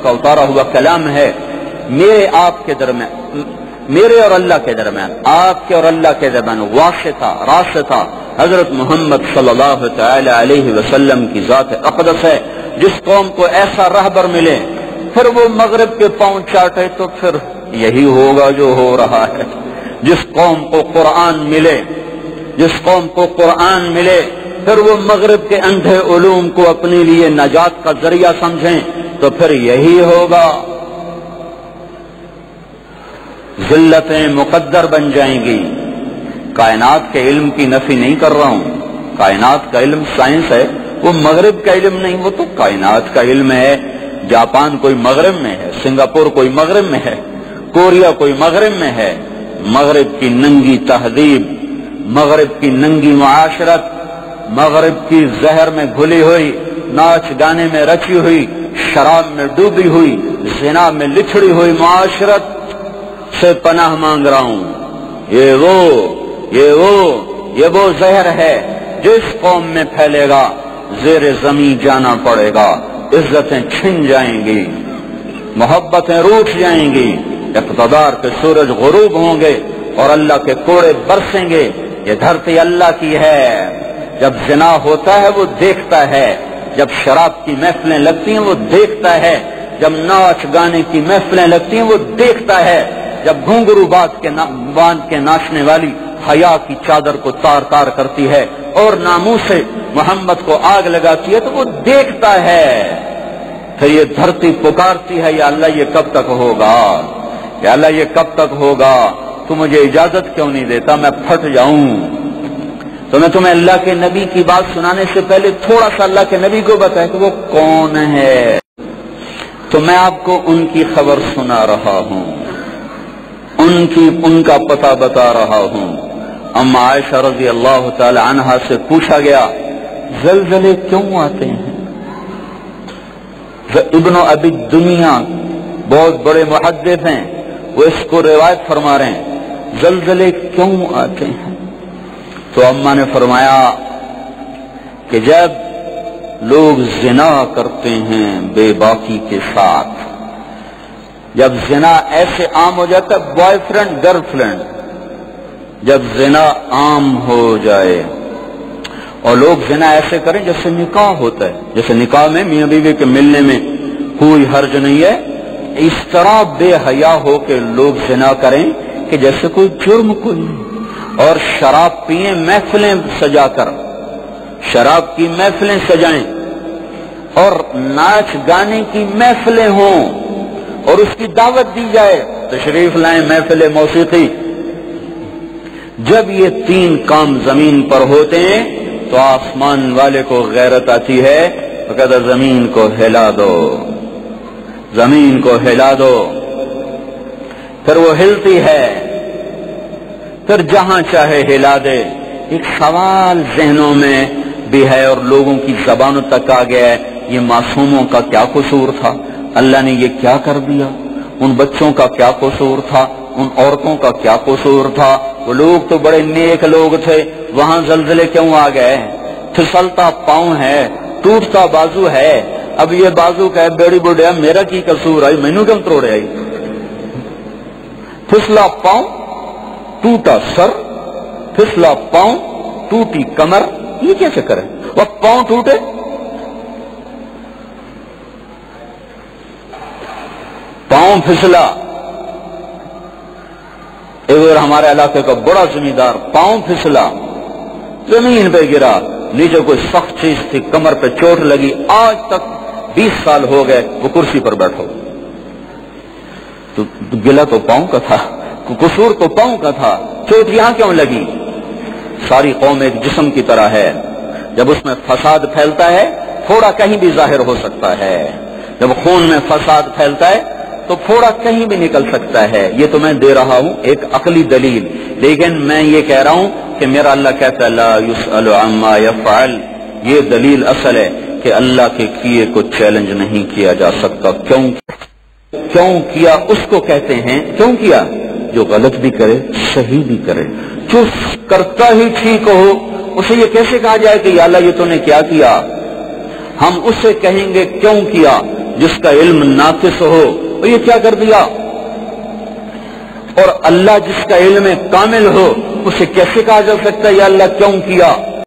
کا اتارا ہوا کلام ہے میرے آپ کے درمیان، میرے اور اللہ کے درمیان، آپ کے اور اللہ کے درمیان راستہ حضرت محمد صلی اللہ تعالی علیہ وسلم کی ذات اقدس ہے۔ جس قوم کو ایسا رہبر ملے پھر وہ مغرب کے پاؤں چاٹے تو پھر یہی ہوگا جو ہو رہا ہے۔ جس قوم کو قرآن ملے، جس قوم کو قرآن ملے پھر وہ مغرب کے اندھے علوم کو اپنے لیے نجات کا ذریعہ سمجھیں تو پھر یہی ہوگا، ذلتیں مقدر بن جائیں گی۔ کائنات کے علم کی نفی نہیں کر رہا ہوں، کائنات کا علم سائنس ہے، وہ مغرب کا علم نہیں، وہ تو کائنات کا علم ہے۔ جاپان کوئی مغرب میں ہے، سنگاپور کوئی مغرب میں ہے، کوریا کوئی مغرب میں ہے۔ مغرب کی ننگی تہذیب، مغرب کی ننگی معاشرت، مغرب کی زہر میں گھلی ہوئی، ناچ گانے میں رچی ہوئی، شراب میں ڈوبی ہوئی، زنا میں لچھڑی ہوئی معاشرت سے پناہ مانگ رہا ہوں۔ یہ وہ زہر ہے جس قوم میں پھیلے گا زیر زمین جانا پڑے گا، عزتیں چھن جائیں گی، محبتیں روٹھ جائیں گی، اقتدار کے سورج غروب ہوں گے اور اللہ کے کوڑے برسیں گے۔ یہ دھرتی اللہ کی ہے۔ جب زنا ہوتا ہے وہ دیکھتا ہے، جب شراب کی محفلیں لگتی ہیں وہ دیکھتا ہے، جب ناچ گانے کی محفلیں لگتی ہیں وہ دیکھتا ہے، جب گھنگرو باندھ کے ناچنے والی حیا کی چادر کو تار تار کرتی ہے اور ناموس سے محمد کو آگ لگاتی ہے تو وہ دیکھتا ہے۔ پھر یہ دھرتی پکارتی ہے، یا اللہ یہ کب تک ہوگا، یا اللہ یہ کب تک ہوگا، تو مجھے اجازت کیوں نہیں دیتا، میں پھٹ جاؤں۔ تو میں تمہیں اللہ کے نبی کی بات سنانے سے پہلے تھوڑا سا اللہ کے نبی کو بتایا کہ وہ کون ہے، تو میں آپ کو ان کی خبر سنا رہا ہوں، ان کا پتہ بتا رہا ہوں۔ اما عائشہ رضی اللہ تعالی عنہا سے پوچھا گیا زلزلے کیوں آتے ہیں؟ ابن ابی دنیا بہت بڑے محدث ہیں، وہ اس کو روایت فرما رہے ہیں زلزلے کیوں آتے ہیں؟ تو اماں نے فرمایا کہ جب لوگ زنا کرتے ہیں بے باکی کے ساتھ، جب زنا ایسے عام ہو جاتا ہے، بوائے فرینڈ گرل فرینڈ، جب زنا عام ہو جائے اور لوگ زنا ایسے کریں جیسے نکاح ہوتا ہے، جیسے نکاح میں میاں بیوی کے ملنے میں کوئی حرج نہیں ہے، اس طرح بے حیا ہو کے لوگ زنا کریں کہ جیسے کوئی جرم کوئی نہیں، اور شراب پئیں محفلیں سجا کر، شراب کی محفلیں سجائیں اور ناچ گانے کی محفلیں ہوں اور اس کی دعوت دی جائے، تشریف لائیں محفل موسیقی۔ جب یہ تین کام زمین پر ہوتے ہیں تو آسمان والے کو غیرت آتی ہے، تو کہتا زمین کو ہلا دو، زمین کو ہلا دو، پھر وہ ہلتی ہے، پھر جہاں چاہے ہلا دے۔ ایک سوال ذہنوں میں بھی ہے اور لوگوں کی زبانوں تک آ گیا ہے، یہ معصوموں کا کیا قصور تھا، اللہ نے یہ کیا کر دیا، ان بچوں کا کیا قصور تھا، ان عورتوں کا کیا قصور تھا، وہ لوگ تو بڑے نیک لوگ تھے، وہاں زلزلے کیوں آ گئے؟ پھسلتا پاؤں ہے، ٹوٹتا بازو ہے، اب یہ بازو کہ بیڑی بڑھیا میرا کی قصور آئی، مینو کیوں تروڑے آئی؟ پھسلا پاؤں، ٹوٹا سر، پھسلا پاؤں، ٹوٹی کمر، یہ کیا چکر ہے؟ وہ پاؤں ٹوٹے، پاؤں پھسلا۔ ایک بار ہمارے علاقے کا بڑا زمیندار پاؤں پھسلا، زمین پہ گرا، نیچے کوئی سخت چیز تھی، کمر پہ چوٹ لگی، آج تک 20 سال ہو گئے وہ کرسی پر بیٹھا ہو۔ تو گلا تو پاؤں کا تھا، قصور تو پاؤں کا تھا، چوٹ یہاں کیوں لگی؟ ساری قوم ایک جسم کی طرح ہے، جب اس میں فساد پھیلتا ہے تھوڑا کہیں بھی ظاہر ہو سکتا ہے، جب خون میں فساد پھیلتا ہے تو تھوڑا کہیں بھی نکل سکتا ہے۔ یہ تو میں دے رہا ہوں ایک عقلی دلیل، لیکن میں یہ کہہ رہا ہوں کہ میرا اللہ کہتا ہے لا یسأل عما یفعل، یہ دلیل اصل ہے کہ اللہ کے کیے کو چیلنج نہیں کیا جا سکتا۔ کیوں کیا اس کو کہتے ہیں، کیوں کیا؟ جو غلط بھی کرے صحیح بھی کرے، جو کرتا ہی ٹھیک ہو اسے یہ کیسے کہا جائے کہ یا اللہ یہ تو نے کیا کیا؟ ہم اس سے کہیں گے کیوں کیا جس کا علم ناقص ہو وہ یہ کیا کر دیا، اور اللہ جس کا علم کامل ہو اسے کیسے کہا جا سکتا ہے یا اللہ کیوں کیا؟